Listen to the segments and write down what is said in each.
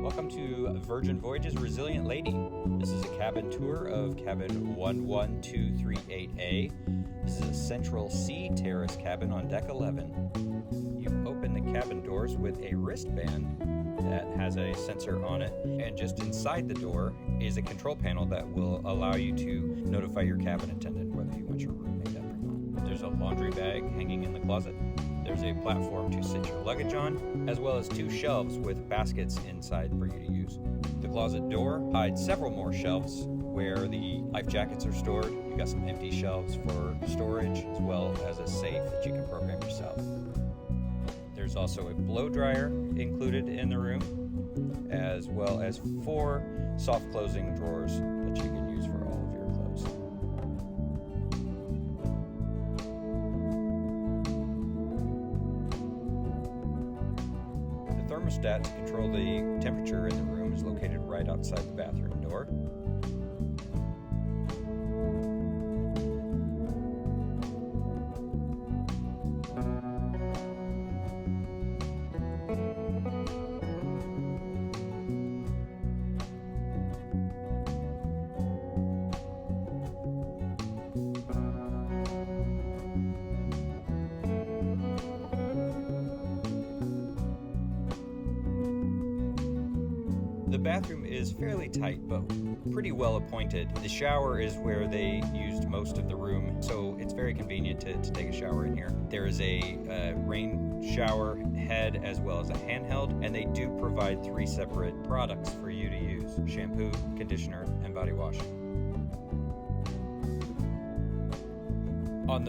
Welcome to Virgin Voyages Resilient Lady. This is a cabin tour of cabin 11238A. This is a Central Sea Terrace Cabin on deck 11. You open the cabin doors with a wristband that has a sensor on it, and just inside the door is a control panel that will allow you to notify your cabin attendant whether you want your room made up or not. There's a laundry bag hanging in the closet. There's a platform to sit your luggage on, as well as 2 shelves with baskets inside for you to use. The closet door hides several more shelves where the life jackets are stored. You've got some empty shelves for storage, as well as a safe that you can program yourself. There's also a blow dryer included in the room, as well as 4 soft closing drawers that you can use for all of your clothes. The thermostat to control the temperature in the room is located right outside the bathroom door. The bathroom is fairly tight, but pretty well appointed. The shower is where they used most of the room, so it's very convenient to take a shower in here. There is a rain shower head as well as a handheld, and they do provide 3 separate products for you to use: shampoo, conditioner, and body wash. On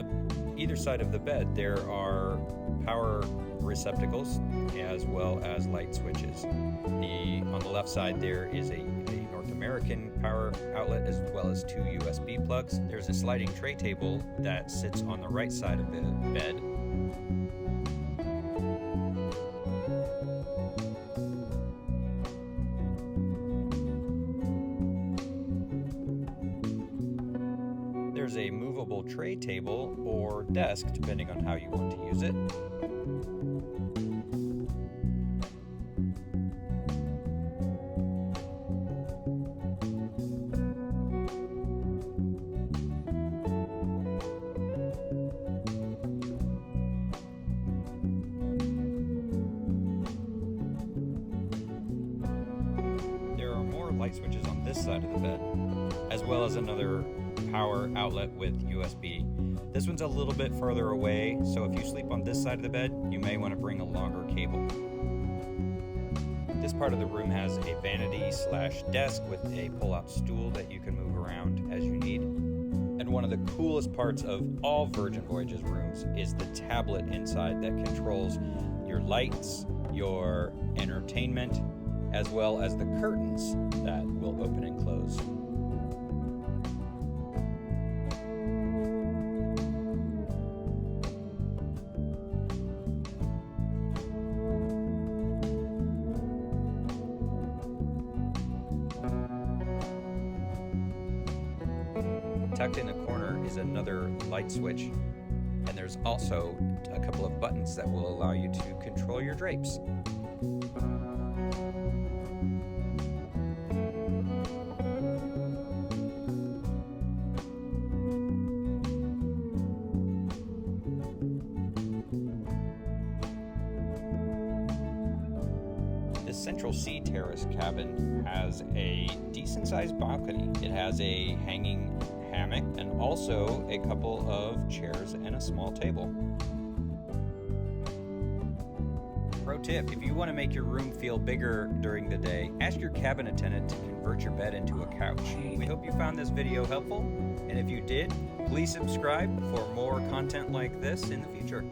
either side of the bed, there are power receptacles as well as light switches. On the left side there is a North American power outlet as well as 2 USB plugs. There's a sliding tray table that sits on the right side of the bed. There's a movable tray table or desk depending on how you want to use it. Light switches on this side of the bed, as well as another power outlet with USB. This one's a little bit further away, so if you sleep on this side of the bed, you may want to bring a longer cable. This part of the room has a vanity/desk with a pull-out stool that you can move around as you need. And one of the coolest parts of all Virgin Voyages rooms is the tablet inside that controls your lights, your entertainment, as well as the curtains that will open and close. Tucked in the corner is another light switch, and there's also a couple of buttons that will allow you to control your drapes. The Central Sea Terrace Cabin has a decent-sized balcony. It has a hanging hammock and also a couple of chairs and a small table. Pro tip: if you want to make your room feel bigger during the day, ask your cabin attendant to convert your bed into a couch. We hope you found this video helpful, and if you did, please subscribe for more content like this in the future.